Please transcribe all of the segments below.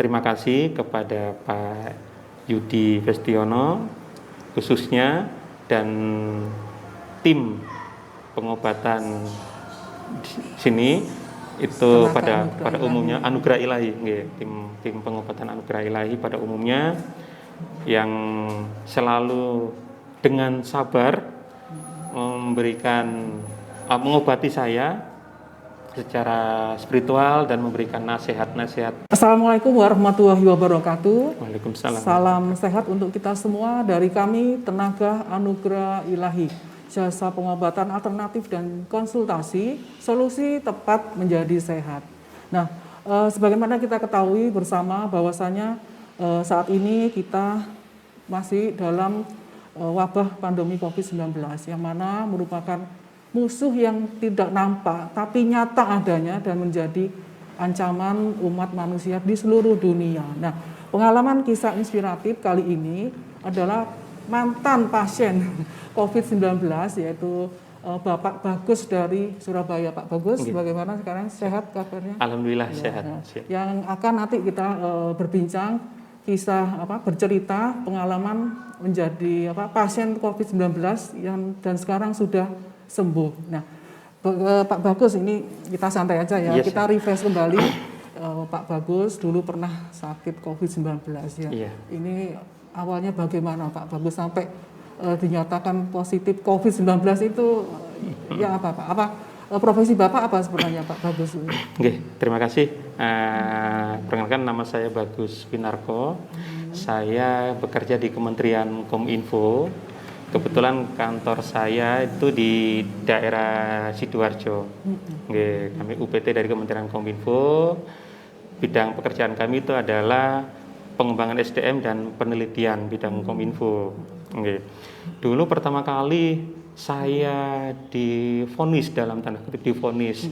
terima kasih kepada Pak Yudi Festiono khususnya dan tim pengobatan di sini itu pada umumnya anugerah ilahi, tim pengobatan anugerah ilahi pada umumnya yang selalu dengan sabar mengobati saya secara spiritual dan memberikan nasihat-nasihat. Assalamualaikum warahmatullahi wabarakatuh. Waalaikumsalam. Salam sehat untuk kita semua dari kami Tenaga Anugerah Ilahi, jasa pengobatan alternatif dan konsultasi, solusi tepat menjadi sehat. Nah, sebagaimana kita ketahui bersama bahwasanya saat ini kita masih dalam wabah pandemi COVID-19 yang mana merupakan musuh yang tidak nampak tapi nyata adanya dan menjadi ancaman umat manusia di seluruh dunia. Nah, pengalaman kisah inspiratif kali ini adalah mantan pasien COVID-19 yaitu Bapak Bagus dari Surabaya. Pak Bagus, bagaimana sekarang, sehat kabarnya? Alhamdulillah ya, sehat. Yang akan nanti kita berbincang kisah bercerita pengalaman menjadi pasien COVID-19 dan sekarang sudah sembuh. Nah, Pak Bagus, ini kita santai aja ya. Yes, kita refresh kembali. Pak Bagus dulu pernah sakit COVID-19 ya. Yeah. Ini awalnya bagaimana Pak Bagus sampai dinyatakan positif COVID-19 itu ya apa Pak? Apa profesi Bapak apa sebenarnya Pak Bagus? Oke, terima kasih. Perkenalkan, nama saya Bagus Winarko. Saya bekerja di Kementerian Kominfo. Kebetulan kantor saya itu di daerah Sidoarjo. Kami UPT dari Kementerian Kominfo. Bidang pekerjaan kami itu adalah pengembangan SDM dan penelitian bidang Kominfo. Dulu pertama kali saya divonis, dalam tanda kutip divonis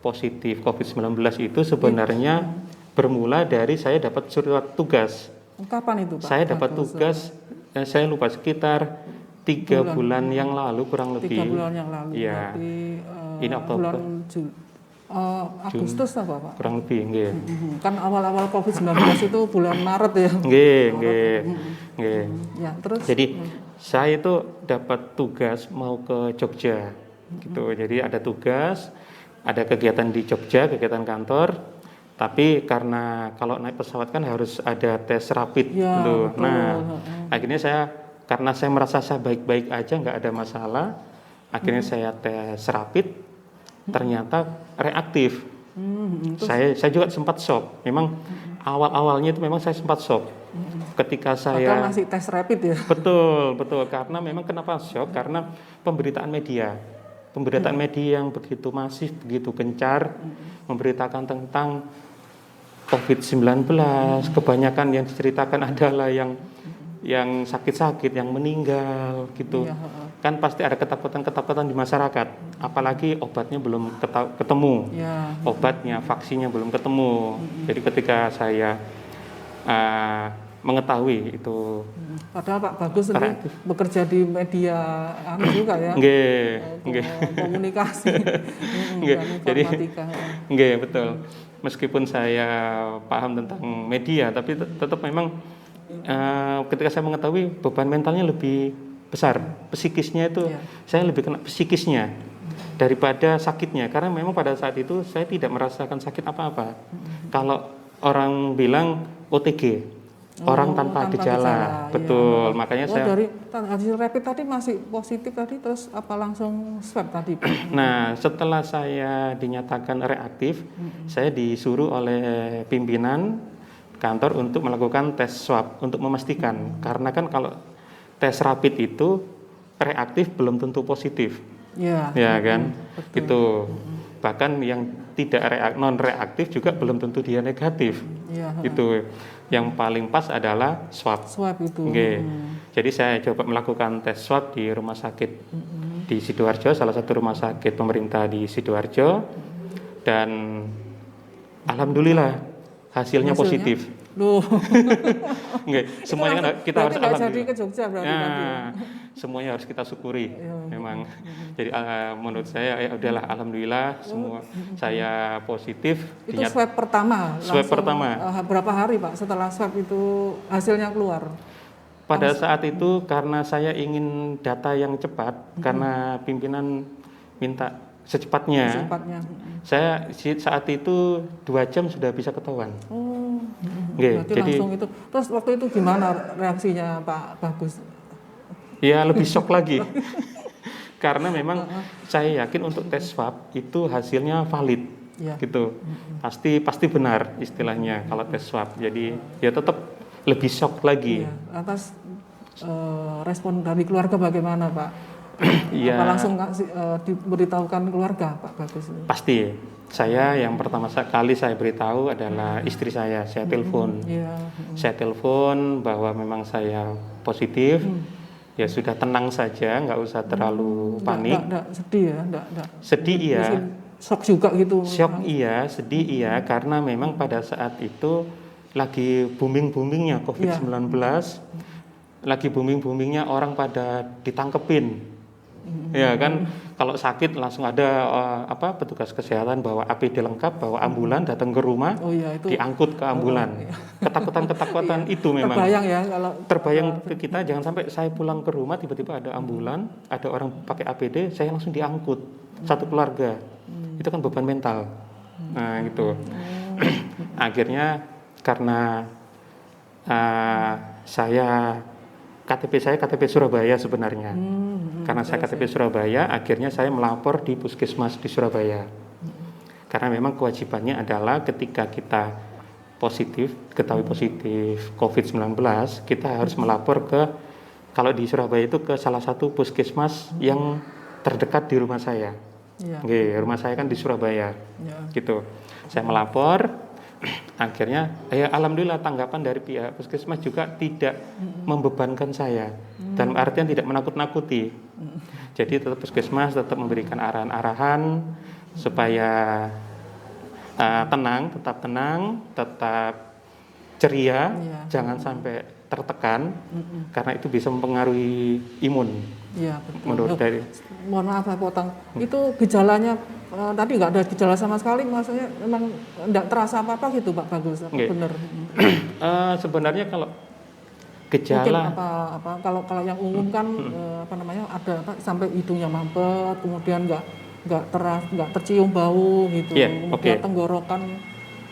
positif COVID-19 itu sebenarnya bermula dari saya dapat surat tugas. Kapan itu Pak? Saya dapat tugas, saya lupa, sekitar 3 bulan yang lalu kurang lebih. 3 bulan yang lalu. Ya. Ini Oktober. Agustus apa Pak? Kurang lebih, nggih. Kan awal-awal COVID-19 itu bulan Maret ya. Nggih. Ya, terus. Jadi saya itu dapat tugas mau ke Jogja gitu. Jadi ada tugas, ada kegiatan di Jogja, kegiatan kantor. Tapi karena kalau naik pesawat kan harus ada tes rapid gitu. Nah, akhirnya karena saya merasa saya baik-baik aja, nggak ada masalah, akhirnya saya tes rapid, ternyata reaktif. Saya juga sempat shock. Memang awal-awalnya itu memang saya sempat shock. Ketika saya padahal masih tes rapid ya. Betul. Karena memang kenapa shock? Karena pemberitaan media yang begitu masif, begitu gencar, memberitakan tentang COVID-19. Kebanyakan yang diceritakan adalah yang sakit-sakit, yang meninggal gitu. Kan pasti ada ketakutan di masyarakat. Apalagi obatnya belum ketemu. Obatnya, vaksinnya belum ketemu. Jadi ketika saya mengetahui itu. Padahal Pak Bagus ini bekerja di media juga ya. Komunikasi. Jadi betul. Meskipun saya paham tentang media, tapi tetap memang ketika saya mengetahui beban mentalnya lebih besar, psikisnya itu saya lebih kena psikisnya daripada sakitnya, karena memang pada saat itu saya tidak merasakan sakit apa-apa. Kalau orang bilang OTG, orang tanpa gejala, betul. Makanya saya dari hasil rapid tadi masih positif tadi, terus apa langsung swab tadi Pak? Nah, setelah saya dinyatakan reaktif, saya disuruh oleh pimpinan kantor untuk melakukan tes swab untuk memastikan, karena kan kalau tes rapid itu reaktif belum tentu positif, ya kan? Itu bahkan yang tidak non reaktif juga belum tentu dia negatif. Itu yang paling pas adalah swab itu. Jadi saya coba melakukan tes swab di rumah sakit di Sidoarjo, salah satu rumah sakit pemerintah di Sidoarjo, dan alhamdulillah hasilnya positif. Loh, Enggak, semuanya kita harus berarti nggak jadi alhamdulillah. ke Jogja berarti nanti ya. Nah, semuanya harus kita syukuri, Iya. memang. Jadi menurut saya ya udahlah, alhamdulillah semua saya positif. Itu swab pertama, Swab langsung, pertama. Berapa hari Pak setelah swab itu hasilnya keluar? Pada saat itu karena saya ingin data yang cepat, karena pimpinan minta secepatnya. Secepatnya. Saya saat itu 2 jam sudah bisa ketahuan. Oh, Nggih, berarti jadi langsung itu. Terus waktu itu gimana reaksinya Pak Bagus? ya lebih shock lagi. Karena memang saya yakin untuk tes swab itu hasilnya valid. Ya. Gitu. Pasti benar istilahnya kalau tes swab. Jadi ya tetap lebih shock lagi. Iya. Atas respon dari keluarga bagaimana Pak? Iya. Apa langsung diberitahukan keluarga Pak Bagus? Pasti. Saya yang pertama kali saya beritahu adalah istri saya telepon. Iya. Saya telepon bahwa memang saya positif. Ya sudah, tenang saja, nggak usah terlalu panik. Nggak sedih ya? Nggak. Sedih iya. Shock juga gitu. Shock iya, sedih iya, karena memang pada saat itu lagi booming-boomingnya COVID-19, lagi booming-boomingnya orang pada ditangkepin. Ya kan, kalau sakit langsung ada petugas kesehatan bawa APD lengkap, bawa ambulan datang ke rumah, Oh iya, itu diangkut ke ambulan. Ketakutan itu memang. terbayang ya kalau Terbayang ke kita, jangan sampai saya pulang ke rumah tiba-tiba ada ambulan, ada orang pakai APD, saya langsung diangkut satu keluarga. Itu kan beban mental. Nah gitu. Akhirnya karena KTP saya KTP Surabaya sebenarnya. Karena saya KTP Surabaya, akhirnya saya melapor di puskesmas di Surabaya. Karena memang kewajibannya adalah ketika kita ketahui positif COVID-19, kita harus melapor kalau di Surabaya itu ke salah satu puskesmas yang terdekat di rumah saya. Ya. Rumah saya kan di Surabaya. Ya. Gitu. Saya melapor. Akhirnya ya alhamdulillah tanggapan dari pihak puskesmas juga tidak membebankan saya, dalam artian tidak menakut-nakuti. Jadi tetap puskesmas tetap memberikan arahan-arahan supaya tetap tenang, tetap ceria, jangan sampai tertekan, karena itu bisa mempengaruhi imun. Iya, betul. Menurut dari Mohon maaf saya potong. Itu gejalanya tadi nggak ada gejala sama sekali, maksudnya memang nggak terasa apa-apa gitu Pak Bagus, apa benar? Sebenarnya kalau Mungkin gejala kalau yang umum kan ada sampai hidungnya mampet, kemudian nggak tercium bau gitu, kemudian tenggorokan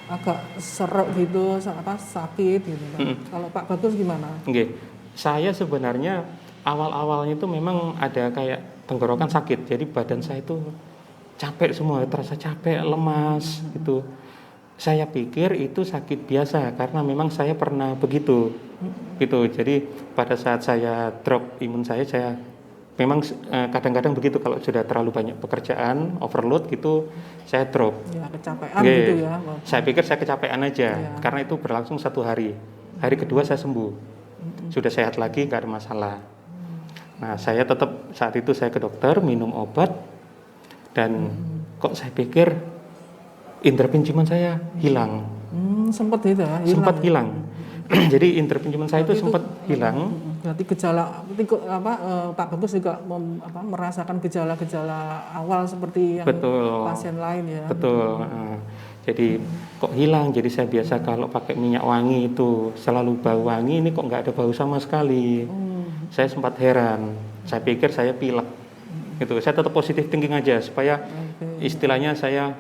agak seret gitu, sakit gitu kan. Kalau Pak Bagus gimana? Saya sebenarnya awal-awalnya itu memang ada kayak tenggorokan sakit, jadi badan saya itu capek semua, terasa capek, lemas gitu. Saya pikir itu sakit biasa karena memang saya pernah begitu gitu. Jadi pada saat saya drop imun saya memang kadang-kadang begitu, kalau sudah terlalu banyak pekerjaan, overload gitu, saya drop. Ya, kecapean gitu ya. Saya pikir saya kecapean aja, karena itu berlangsung 1 hari. Hari kedua saya sembuh, sudah sehat lagi, nggak ada masalah. Nah, saya tetap saat itu saya ke dokter, minum obat, dan kok saya pikir indera penciuman saya hilang. Sempat itu ya? Sempat hilang. Jadi indera penciuman saya itu sempat hilang. Berarti gejala Pak Bagus juga merasakan gejala-gejala awal seperti yang pasien lain ya. Betul. Jadi kok hilang. Jadi saya biasa kalau pakai minyak wangi itu selalu bau wangi, ini kok nggak ada bau sama sekali. Saya sempat heran. Saya pikir saya pilek. Gitu. Saya tetap positif thinking aja supaya istilahnya saya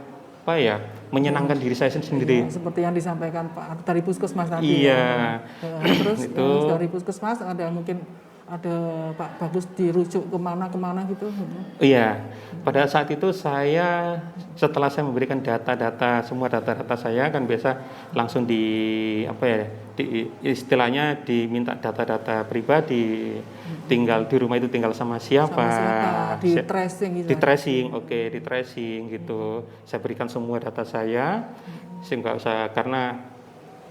menyenangkan diri saya sendiri. Ya, seperti yang disampaikan Pak dari puskesmas tadi. Iya. Terus dari puskesmas ada Pak Bagus dirujuk kemana gitu. Iya. Pada saat itu setelah saya memberikan semua data-data saya kan biasa langsung istilahnya diminta data-data pribadi, tinggal di rumah itu tinggal sama siapa, di tracing gitu. Di tracing gitu. Saya berikan semua data saya, sehingga karena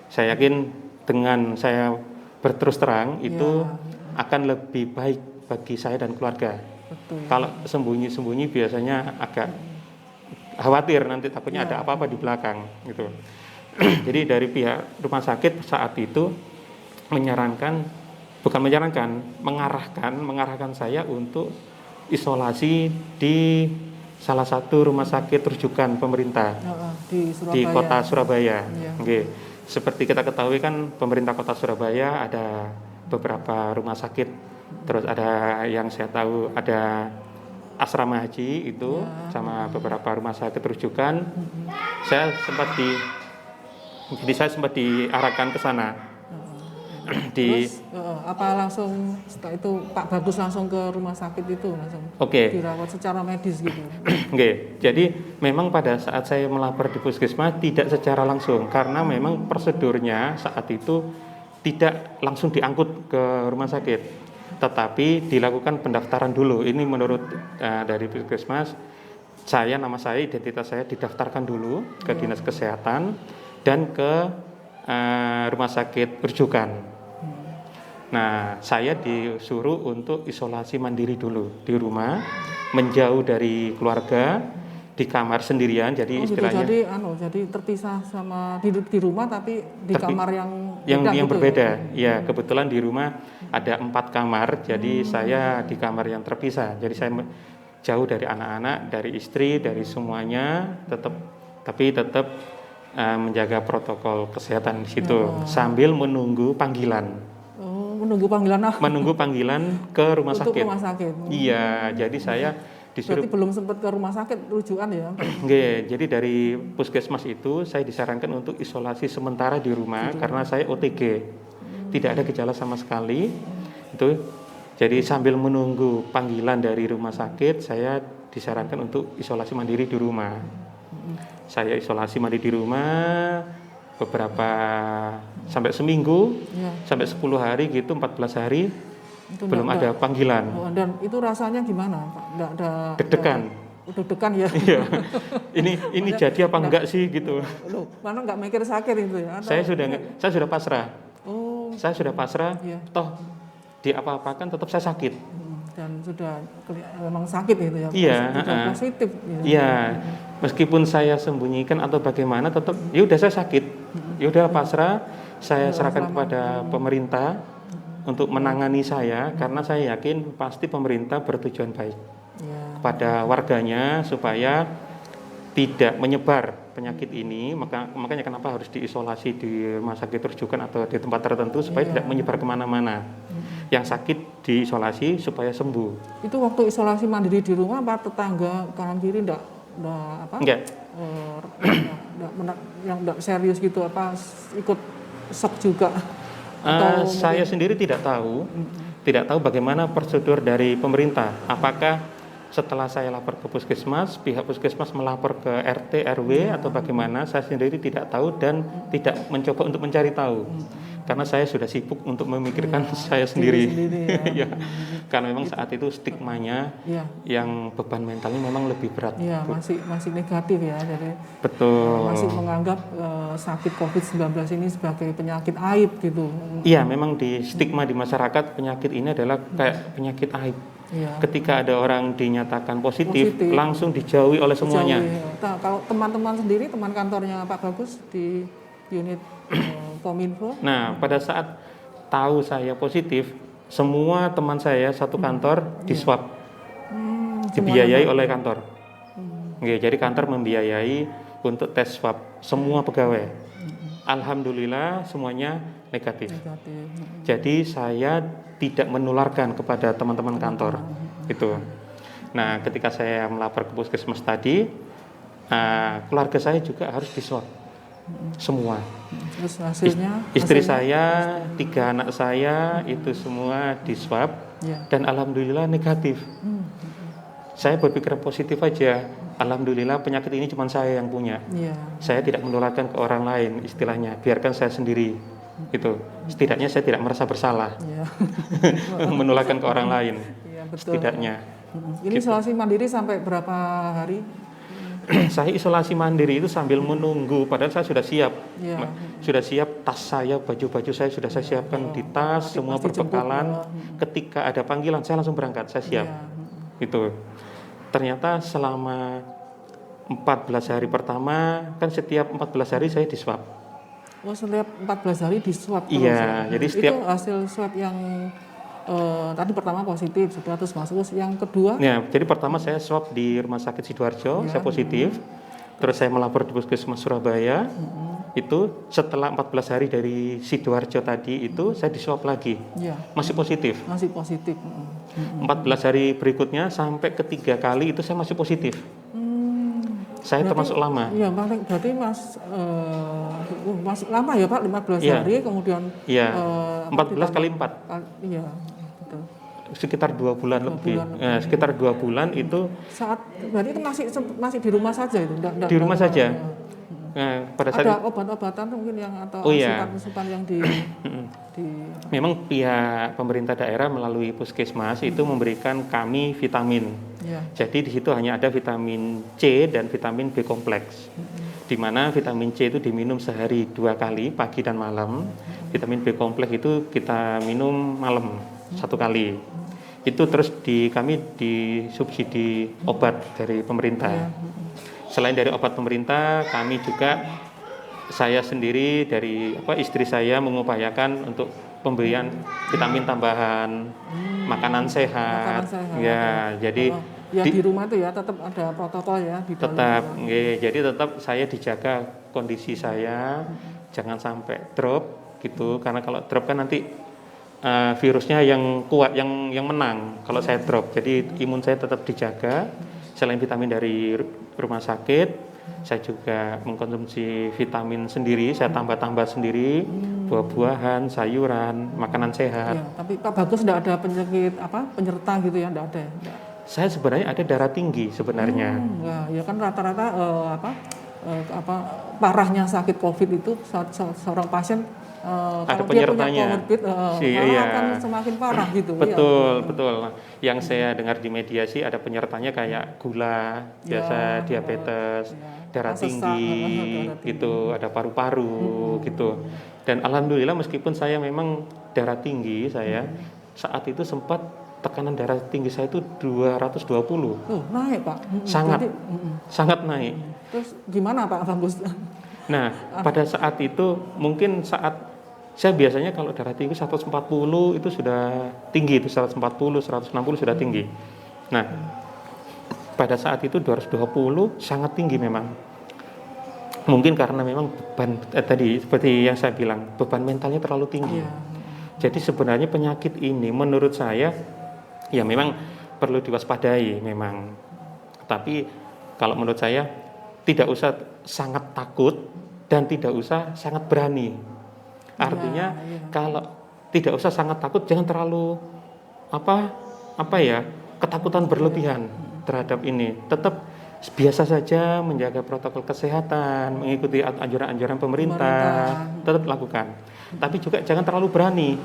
saya yakin dengan saya berterus terang itu akan lebih baik bagi saya dan keluarga. Betul. Kalau sembunyi-sembunyi biasanya agak khawatir nanti takutnya ada apa-apa di belakang gitu. Jadi dari pihak rumah sakit saat itu mengarahkan saya untuk isolasi di salah satu rumah sakit rujukan pemerintah Di di Surabaya. kota Surabaya. Iya. Oke. Seperti kita ketahui kan pemerintah kota Surabaya ada beberapa rumah sakit, terus ada yang saya tahu ada asrama haji itu sama beberapa rumah sakit rujukan. Saya sempat diarahkan ke sana. Terus apa langsung setelah itu Pak Bagus langsung ke rumah sakit itu langsung dirawat secara medis gitu? Oke, jadi memang pada saat saya melapor di puskesmas tidak secara langsung karena memang prosedurnya saat itu tidak langsung diangkut ke rumah sakit, tetapi dilakukan pendaftaran dulu. Ini menurut dari puskesmas, nama saya, identitas saya didaftarkan dulu ke dinas kesehatan dan ke rumah sakit rujukan. Nah, saya disuruh untuk isolasi mandiri dulu di rumah, menjauh dari keluarga, di kamar sendirian. Jadi istilahnya jadi terpisah sama di rumah tapi di kamar yang gitu berbeda. Ya? Kebetulan di rumah ada 4 kamar, jadi saya di kamar yang terpisah. Jadi saya jauh dari anak-anak, dari istri, dari semuanya, tapi tetap menjaga protokol kesehatan di situ sambil menunggu panggilan. Menunggu panggilan ke rumah sakit. Rumah sakit. Iya, jadi saya disuruh. Berarti belum sempat ke rumah sakit rujukan ya? Jadi dari puskesmas itu saya disarankan untuk isolasi sementara di rumah karena saya OTG, tidak ada gejala sama sekali. Itu, jadi sambil menunggu panggilan dari rumah sakit, saya disarankan untuk isolasi mandiri di rumah. Saya isolasi mandiri di rumah beberapa sampai seminggu, sampai 10 hari gitu, 14 hari itu belum ada panggilan. Dan itu rasanya gimana, Pak? Deg-degan. Deg-degan ya. Iya. Ini jadi apa enggak sih gitu. Loh, mana enggak mikir sakit itu ya? Saya sudah pasrah. Saya sudah pasrah. Iya. Toh diapa-apakan tetap saya sakit. Dan sudah memang sakit itu ya. Iya, positif. Iya. Meskipun saya sembunyikan atau bagaimana, tetap ya udah saya sakit. Ya udah pasrah, saya serahkan kepada pemerintah untuk menangani saya karena saya yakin pasti pemerintah bertujuan baik kepada warganya supaya tidak menyebar penyakit ini. Makanya kenapa harus diisolasi di rumah sakit rujukan atau di tempat tertentu supaya tidak menyebar kemana-mana. Yang sakit diisolasi supaya sembuh. Itu waktu isolasi mandiri di rumah, apa tetangga kanan kiri enggak serius gitu, apa ikut shock juga? Saya sendiri tidak tahu bagaimana prosedur dari pemerintah. Apakah setelah saya lapor ke puskesmas, pihak puskesmas melapor ke RT, RW atau bagaimana? Saya sendiri tidak tahu dan tidak mencoba untuk mencari tahu. Karena saya sudah sibuk untuk memikirkan saya sendiri. Ya. Karena memang saat itu stigmanya yang beban mentalnya memang lebih berat. Iya, masih negatif ya. Jadi betul. Masih menganggap sakit COVID-19 ini sebagai penyakit aib gitu. Iya, memang di stigma di masyarakat penyakit ini adalah kayak penyakit aib. Ya. Ketika ada orang dinyatakan positif, langsung dijauhi oleh semuanya. Nah, kalau teman-teman sendiri, teman kantornya Pak Bagus di unit Kominfo. Nah, pada saat tahu saya positif, semua teman saya satu kantor di swab, dibiayai oleh kantor. Jadi kantor membiayai untuk tes swab semua pegawai. Alhamdulillah semuanya negatif. Jadi saya tidak menularkan kepada teman-teman kantor itu. Nah, ketika saya melapor ke puskesmas tadi, keluarga saya juga harus diswab semua. Terus hasilnya? Istri saya, 3 anak saya itu semua diswab dan alhamdulillah negatif. Saya berpikir positif aja. Alhamdulillah penyakit ini cuma saya yang punya. Saya tidak menularkan ke orang lain, istilahnya. Biarkan saya sendiri. Itu. Setidaknya saya tidak merasa bersalah. Menularkan ke orang lain. Setidaknya. Ini isolasi mandiri sampai berapa hari? Saya isolasi mandiri itu sambil menunggu, padahal saya sudah siap. Sudah siap tas saya, baju-baju saya sudah saya siapkan di tas, semua perbekalan. Ketika ada panggilan saya langsung berangkat, saya siap. Itu. Ternyata selama 14 hari pertama, kan setiap 14 hari saya diswab. Oh, setiap 14 hari di swab terus. Iya, jadi setiap itu hasil swab yang tadi pertama positif, sudah terus masuk. Yang kedua? Ya, jadi pertama saya swab di Rumah Sakit Sidoarjo, saya positif. Terus saya melapor di Puskesmas Surabaya. Itu setelah 14 hari dari Sidoarjo tadi itu saya di swab lagi. Ya. Masih positif. Masih positif. 14 hari berikutnya sampai ketiga kali itu saya masih positif. Saya Berarti, termasuk lama. Iya, berarti Mas lama ya Pak, 15 hari kemudian. Iya. 14 kali 4. Iya, betul. Sekitar 2 bulan lebih. Sekitar 2 bulan itu. Saat berarti itu masih di rumah saja itu? Di rumah saja. Pada saat ada obat-obatan mungkin yang atau asupan yang di memang pihak pemerintah daerah melalui puskesmas itu memberikan kami vitamin. Ya. Jadi di situ hanya ada vitamin C dan vitamin B kompleks. Di mana vitamin C itu diminum sehari 2 kali, pagi dan malam. Vitamin B kompleks itu kita minum malam 1 kali. Itu terus kami disubsidi obat dari pemerintah. Ya. Selain dari obat pemerintah, kami juga saya sendiri dari istri saya mengupayakan untuk pemberian vitamin tambahan, makanan sehat. Ya, jadi di rumah itu ya tetap ada protokol ya di tetap jadi tetap saya dijaga kondisi saya, jangan sampai drop gitu, karena kalau drop kan nanti virusnya yang kuat yang menang kalau saya drop. Jadi imun saya tetap dijaga. Selain vitamin dari rumah sakit, saya juga mengkonsumsi vitamin sendiri, saya tambah-tambah sendiri, buah-buahan, sayuran, makanan sehat. Ya, tapi Pak Bagus tidak ada penyakit penyerta gitu ya, tidak ada. Saya sebenarnya ada darah tinggi sebenarnya. Ya kan rata-rata parahnya sakit COVID itu seorang pasien ada penyertanya, akan semakin parah gitu. Betul. Yang saya dengar di media sih ada penyertanya kayak gula, biasa diabetes, darah tinggi, gitu, ada paru-paru, gitu. Dan alhamdulillah meskipun saya memang darah tinggi, saya saat itu sempat tekanan darah tinggi saya itu 220. Naik Pak. Sangat naik. Terus gimana Pak Bagus? Nah, pada saat itu mungkin saat saya biasanya kalau darah tinggi 140 itu sudah tinggi, itu 140, 160 sudah tinggi. Nah, pada saat itu 220 sangat tinggi memang. Mungkin karena memang beban tadi seperti yang saya bilang, beban mentalnya terlalu tinggi. Jadi sebenarnya penyakit ini menurut saya ya memang perlu diwaspadai memang. Tapi kalau menurut saya tidak usah sangat takut dan tidak usah sangat berani. Artinya kalau tidak usah sangat takut, jangan terlalu ketakutan berlebihan terhadap ini. Tetap biasa saja menjaga protokol kesehatan, mengikuti anjuran-anjuran pemerintah, tetap lakukan. Tapi juga jangan terlalu berani.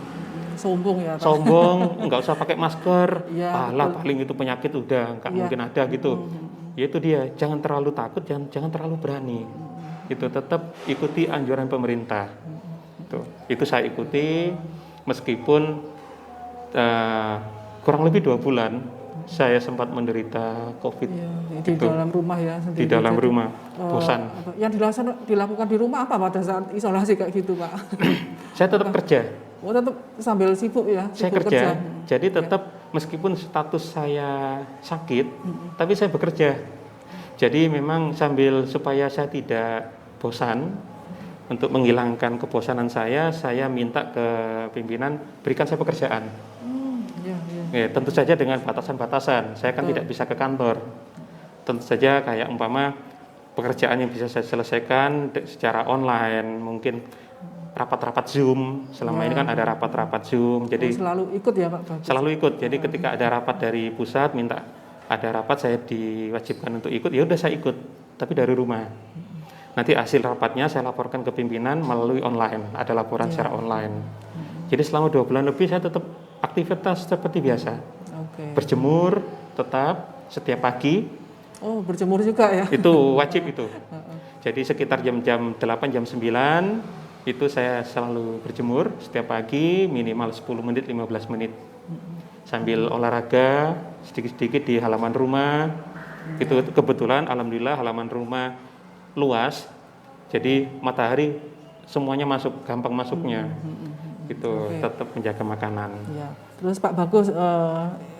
Sombong, nggak usah pakai masker. Paling itu penyakit udah nggak mungkin ada gitu. Ya itu dia, jangan terlalu takut, jangan terlalu berani. Itu tetap ikuti anjuran pemerintah. Itu saya ikuti meskipun kurang lebih 2 bulan saya sempat menderita COVID. Di dalam rumah ya sendiri. Di dalam rumah, bosan. Yang dilakukan di rumah apa pada saat isolasi kayak gitu Pak? Saya tetap kerja. Tetap sambil sibuk ya? Saya kerja. Jadi tetap meskipun status saya sakit, tapi saya bekerja. Jadi memang sambil supaya saya tidak bosan, untuk menghilangkan kebosanan saya minta ke pimpinan berikan saya pekerjaan. Tentu saja dengan batasan-batasan. Saya kan tidak bisa ke kantor. Tentu saja kayak umpama pekerjaan yang bisa saya selesaikan secara online, mungkin rapat-rapat Zoom. Selama ini kan ada rapat-rapat Zoom. Jadi selalu ikut ya Pak? Selalu ikut. Jadi ketika ada rapat dari pusat minta ada rapat, saya diwajibkan untuk ikut. Ya udah saya ikut, tapi dari rumah. Nanti hasil rapatnya saya laporkan ke pimpinan melalui online, ada laporan secara online. Jadi selama 2 bulan lebih saya tetap aktivitas seperti biasa. Berjemur tetap setiap pagi. Berjemur juga ya? Itu wajib itu. Jadi sekitar jam 8, jam 9 itu saya selalu berjemur setiap pagi minimal 10 menit, 15 menit. Sambil olahraga sedikit-sedikit di halaman rumah. Itu kebetulan alhamdulillah halaman rumah luas, jadi matahari semuanya masuk, gampang masuknya. Gitu, tetap menjaga makanan. Ya. Terus Pak Bagus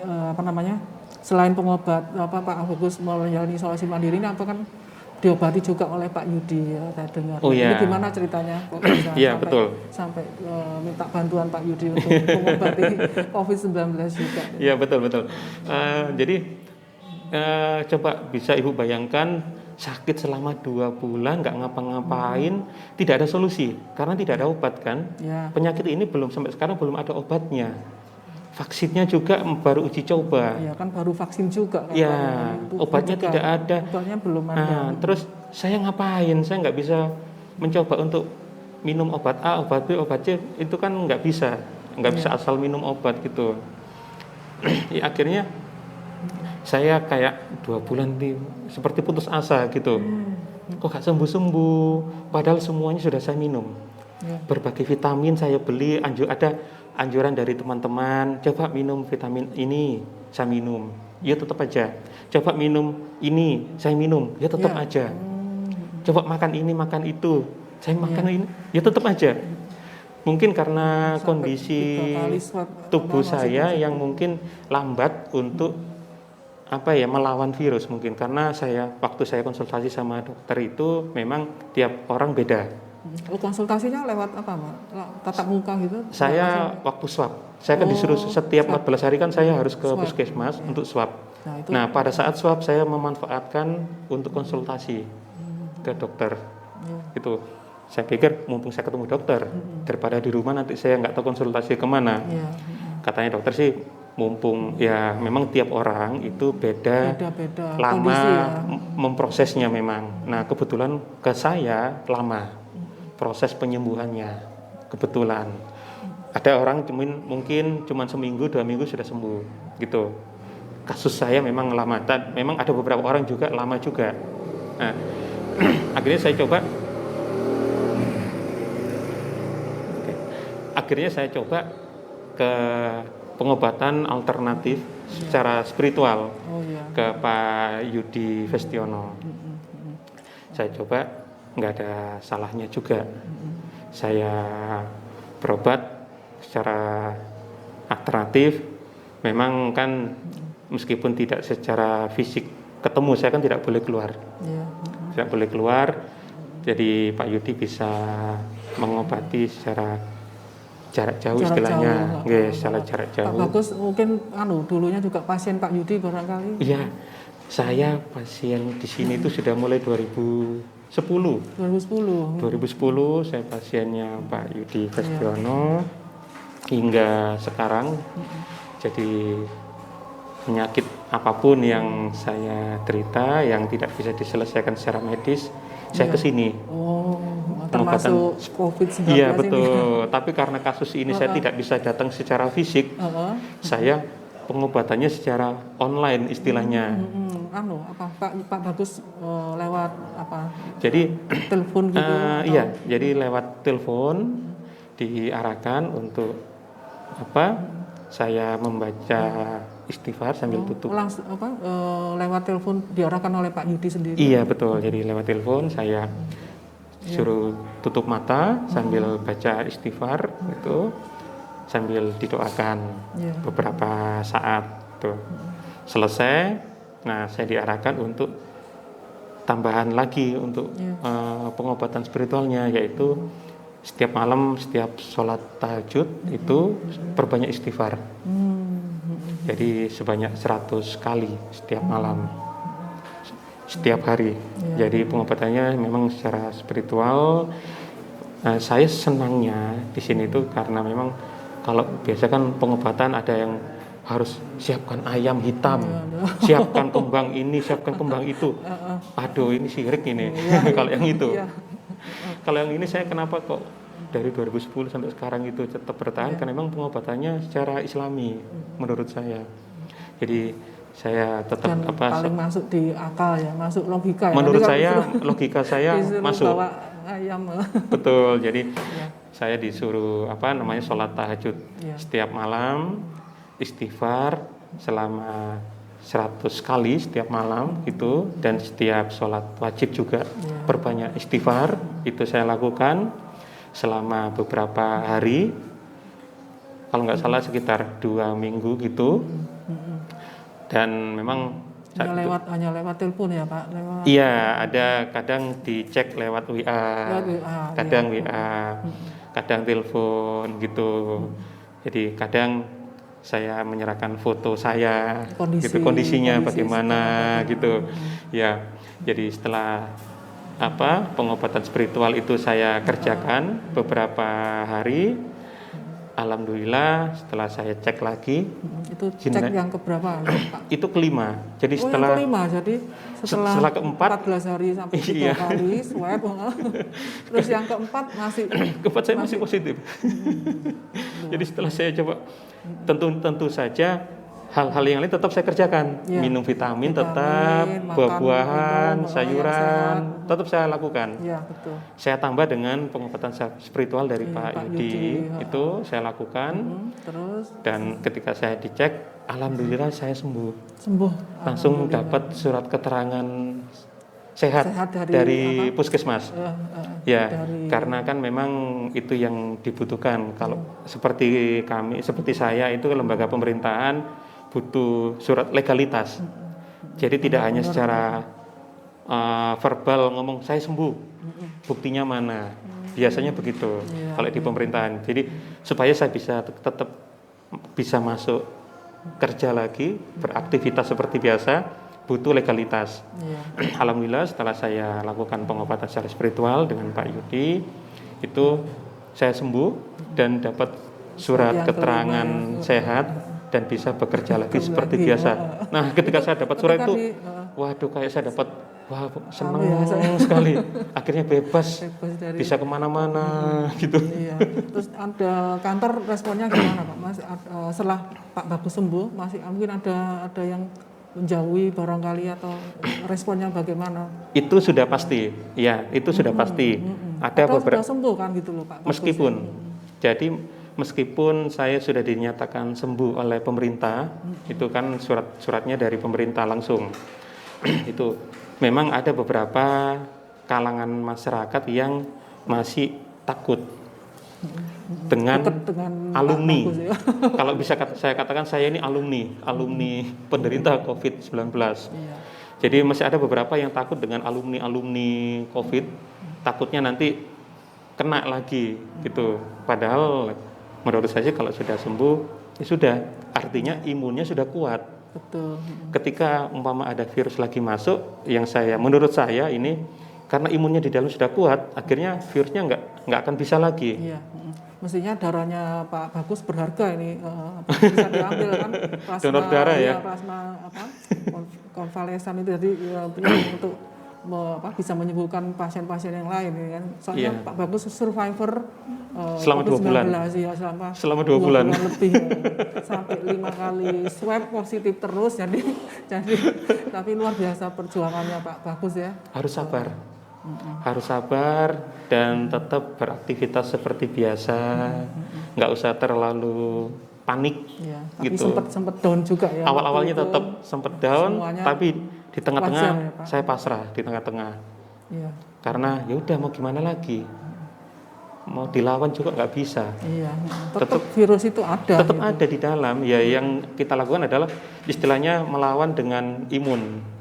apa namanya? Selain pengobat, Pak Bagus menjalani isolasi mandiri ini apa kan diobati juga oleh Pak Yudi ya, saya dengar. Oh, Ini iya. gimana ceritanya? Kok bisa Iya, betul. sampai minta bantuan Pak Yudi untuk mengobati COVID-19 juga. Iya, betul. Jadi coba bisa Ibu bayangkan sakit selama 2 bulan nggak ngapa-ngapain, tidak ada solusi karena tidak ada obat kan. Ya. Penyakit ini sampai sekarang belum ada obatnya. Vaksinnya juga baru uji coba. Ya kan baru vaksin juga kan. Ya, obatnya tidak ada. Obatnya belum ada. Nah, terus saya ngapain? Saya nggak bisa mencoba untuk minum obat A, obat B, obat C. Itu kan nggak bisa asal minum obat gitu. Ya, akhirnya saya kayak 2 bulan seperti putus asa gitu. Kok gak sembuh-sembuh? Padahal semuanya sudah saya minum. Ya. Berbagai vitamin saya beli, ada anjuran dari teman-teman, coba minum vitamin ini, saya minum, ya tetap aja. Coba minum ini, saya minum, ya tetap aja. Coba makan ini, makan itu, saya makan ini, ya tetap aja. Mungkin karena Sampai kondisi 3 kali tubuh saya yang mungkin lambat untuk melawan virus mungkin. Karena waktu saya konsultasi sama dokter itu memang tiap orang beda. Konsultasinya lewat apa, Pak? Tatap muka gitu? Saya waktu swab, saya kan disuruh setiap 14 hari kan saya harus ke puskesmas untuk swab. Nah, pada saat swab saya memanfaatkan untuk konsultasi ke dokter. Itu saya pikir mumpung saya ketemu dokter, daripada di rumah nanti saya nggak tahu konsultasi kemana. Katanya dokter sih mumpung ya memang tiap orang itu beda lama kondisi, ya. Memprosesnya memang. Nah, kebetulan ke saya lama proses penyembuhannya, kebetulan. Ada orang mungkin cuma seminggu 2 minggu sudah sembuh gitu. Kasus saya memang lama, dan memang ada beberapa orang juga lama juga. Nah, akhirnya saya coba ke pengobatan alternatif secara spiritual ke Pak Yudi Festiono. Saya coba, nggak ada salahnya juga. Saya berobat secara alternatif. Memang kan meskipun tidak secara fisik ketemu, saya kan tidak boleh keluar. Tidak boleh keluar. Jadi Pak Yudi bisa mengobati secara jarak jauh istilahnya. Secara jarak jauh. Pak Bagus mungkin dulunya juga pasien Pak Yudi barangkali. Iya. Saya pasien di sini itu sudah mulai 2010 saya pasiennya Pak Yudi Festiono hingga sekarang. Jadi penyakit apapun yang saya derita yang tidak bisa diselesaikan secara medis, saya kesini. Termasuk COVID-19. Iya betul. Tapi karena kasus ini saya tidak bisa datang secara fisik, saya pengobatannya secara online istilahnya. Pak Bagus lewat apa? Jadi telepon gitu? Iya, jadi lewat telepon diarahkan untuk saya membaca istighfar sambil tutup. Langsung lewat telepon diarahkan oleh Pak Yudi sendiri? Iya betul. Jadi lewat telepon saya suruh tutup mata sambil baca istighfar itu sambil didoakan beberapa saat tuh. Selesai. Nah, saya diarahkan untuk tambahan lagi untuk pengobatan spiritualnya, yaitu setiap malam, setiap sholat tahajud itu perbanyak istighfar. Jadi sebanyak 100 kali setiap malam, setiap hari. Jadi pengobatannya memang secara spiritual. Saya senangnya di sini itu karena memang kalau biasa kan pengobatan ada yang harus siapkan ayam hitam, siapkan kembang ini, siapkan kembang itu. Aduh, ini syirik ini. Kalau yang itu. Kalau yang ini saya kenapa kok dari 2010 sampai sekarang itu tetap bertahan karena memang pengobatannya secara Islami menurut saya. Jadi saya tetap paling masuk di akal ya, masuk logika ya. Menurut saya logika saya masuk. Bawa ayam. Betul. Jadi saya disuruh sholat tahajud setiap malam, istighfar selama 100 kali setiap malam gitu, dan setiap sholat wajib juga perbanyak istighfar itu saya lakukan. selama beberapa hari, kalau nggak salah sekitar 2 minggu gitu. Dan memang hanya lewat telepon ya Pak? Iya, ada kadang dicek lewat WA, kadang iya. WA, kadang telepon gitu. Jadi kadang saya menyerahkan foto saya, kondisinya bagaimana gitu. Ya, jadi setelah pengobatan spiritual itu saya kerjakan beberapa hari. Alhamdulillah setelah saya cek lagi, itu cek yang keberapa Pak? Itu kelima. Jadi yang kelima, jadi setelah keempat 14 hari sampai 3 kali swab, terus yang keempat saya masih positif. Jadi setelah saya coba, tentu saja hal-hal yang lain tetap saya kerjakan, minum vitamin tetap, buah-buahan, sayuran tetap saya lakukan. Ya, betul. Saya tambah dengan pengobatan spiritual dari Pak Yudi, itu saya lakukan. Terus dan ketika saya dicek, alhamdulillah saya sembuh. Langsung dapat surat keterangan sehat dari puskesmas. Karena kan memang itu yang dibutuhkan. Kalau seperti saya itu lembaga pemerintahan butuh surat legalitas. Jadi tidak hanya secara verbal ngomong saya sembuh, buktinya mana. Biasanya begitu kalau di pemerintahan. Jadi supaya saya tetap bisa masuk kerja lagi, beraktivitas seperti biasa, butuh legalitas. Alhamdulillah setelah saya lakukan pengobatan secara spiritual dengan Pak Yudi, itu saya sembuh dan dapat surat keterangan sehat dan bisa bekerja lagi seperti biasa. Nah, ketika saya dapat surat itu, waduh, kayak saya dapat, senang sekali. Akhirnya bebas bisa kemana-mana gitu. Iya. Terus ada kantor responnya gimana Pak? Masih setelah Pak Bagus sembuh, masih mungkin ada yang menjauhi barangkali atau responnya bagaimana? Itu sudah pasti, ya itu sudah pasti. Ada beberapa sudah sembuh kan gitu loh Pak. Meskipun saya sudah dinyatakan sembuh oleh pemerintah, itu kan suratnya dari pemerintah langsung. Itu memang ada beberapa kalangan masyarakat yang masih takut dengan alumni. Kalau bisa saya katakan saya ini alumni penderita COVID-19. Jadi masih ada beberapa yang takut dengan alumni COVID, takutnya nanti kena lagi gitu. Padahal menurut saya kalau sudah sembuh, ya sudah, artinya imunnya sudah kuat. Betul. Ketika umpama ada virus lagi masuk, menurut saya ini karena imunnya di dalam sudah kuat, akhirnya virusnya nggak akan bisa lagi. Iya. Mestinya darahnya Pak Bagus berharga ini, bisa diambil kan? Plasma, donor darah ya. Plasma konvalesan itu jadi untuk bisa menyembuhkan pasien-pasien yang lain kan. Soalnya Pak Bagus survivor selama 2 bulan. Selama 2 bulan lebih sampai 5 kali swab positif terus, jadi tapi luar biasa perjuangannya Pak Bagus ya. Harus sabar dan tetap beraktivitas seperti biasa, nggak usah terlalu panik. Tapi gitu. sempat down juga ya. Awalnya tetap sempat down, tapi di tengah-tengah saya pasrah di tengah-tengah. Karena ya udah mau gimana lagi, mau dilawan juga nggak bisa. Tetap virus itu ada. Tetap ada di dalam. Ya yang kita lakukan adalah istilahnya melawan dengan imun.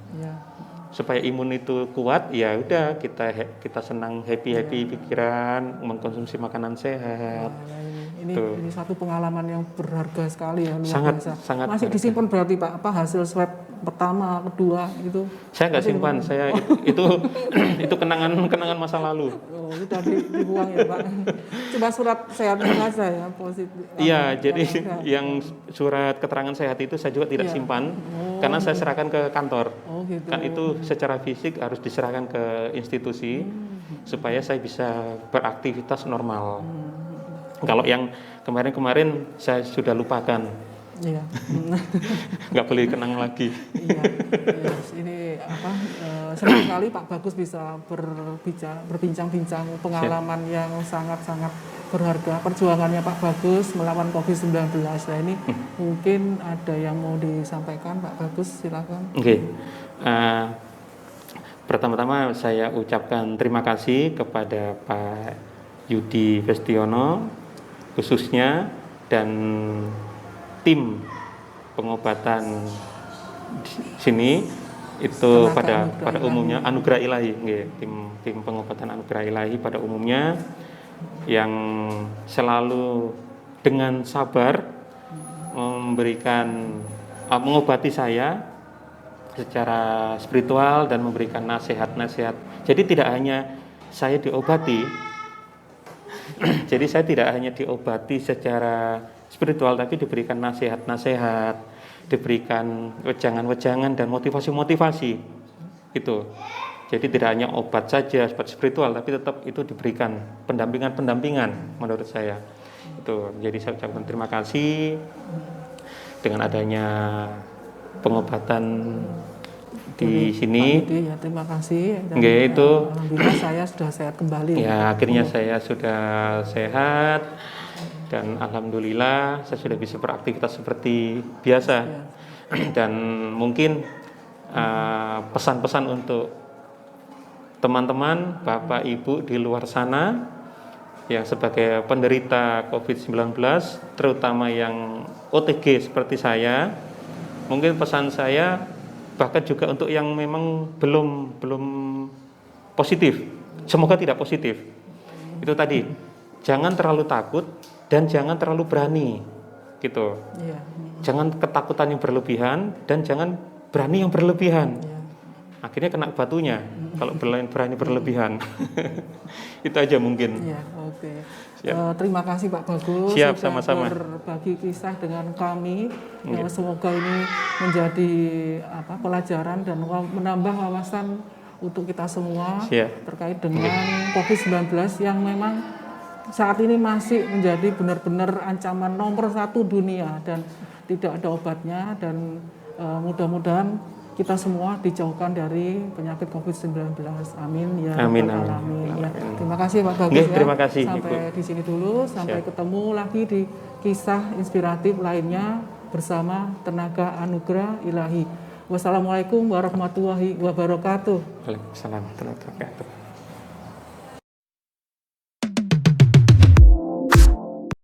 Supaya imun itu kuat, ya udah kita senang happy pikiran, mengkonsumsi makanan sehat. Ini satu pengalaman yang berharga sekali ya, luar biasa. Sangat masih berharga. Disimpan berarti Pak, hasil swab pertama, kedua itu? Saya nggak simpan, itu kenangan masa lalu. Sudah dibuang ya Pak. Coba surat sehatnya saja ya, positif. Iya, jadi yang surat keterangan sehat itu saya juga tidak simpan, karena saya serahkan ke kantor. Gitu. Kan itu secara fisik harus diserahkan ke institusi supaya saya bisa beraktivitas normal. Kalau yang kemarin saya sudah lupakan. Nggak boleh kenang lagi. Ini senang sekali Pak Bagus bisa berbincang-bincang pengalaman yang sangat-sangat berharga. Perjuangannya Pak Bagus melawan COVID-19. Nah ini mungkin ada yang mau disampaikan Pak Bagus, silakan. Oke. Pertama-tama saya ucapkan terima kasih kepada Pak Yudi Festiono khususnya, dan tim pengobatan di sini itu pada umumnya Anugerah Ilahi, nggih, tim pengobatan Anugerah Ilahi pada umumnya yang selalu dengan sabar mengobati saya secara spiritual dan memberikan nasihat-nasihat. Jadi tidak hanya saya diobati, jadi saya tidak hanya diobati secara spiritual, tapi diberikan nasihat-nasihat, diberikan wejangan-wejangan dan motivasi-motivasi itu. Jadi tidak hanya obat saja, obat spiritual, tapi tetap itu diberikan pendampingan menurut saya. Itu. Jadi saya ucapkan terima kasih dengan adanya pengobatan di sini. Ya, terima kasih. Dan, itu. Alhamdulillah saya sudah sehat kembali. Ya, akhirnya saya sudah sehat dan alhamdulillah saya sudah bisa beraktivitas seperti biasa. Dan mungkin pesan-pesan untuk teman-teman, Bapak Ibu di luar sana yang sebagai penderita COVID-19, terutama yang OTG seperti saya, mungkin pesan saya bahkan juga untuk yang memang belum positif, semoga tidak positif. Itu tadi, jangan terlalu takut dan jangan terlalu berani, gitu. Jangan ketakutan yang berlebihan dan jangan berani yang berlebihan. Akhirnya kena batunya kalau berani berlebihan. Itu aja mungkin. Ya, oke. Terima kasih Pak Bagus. Siap, sudah sama-sama. berbagi kisah dengan kami. Semoga ini menjadi pelajaran dan menambah wawasan untuk kita semua. Siap. Terkait dengan COVID-19 yang memang saat ini masih menjadi benar-benar ancaman nomor 1 dunia dan tidak ada obatnya, dan mudah-mudahan kita semua dijauhkan dari penyakit COVID-19. Amin ya. Amin. Ya. Terima kasih Pak Bagus. Terima kasih. Sampai di sini dulu. Sampai ketemu lagi di kisah inspiratif lainnya bersama Tenaga Anugerah Ilahi. Wassalamualaikum warahmatullahi wabarakatuh. Waalaikumsalam warahmatullahi wabarakatuh.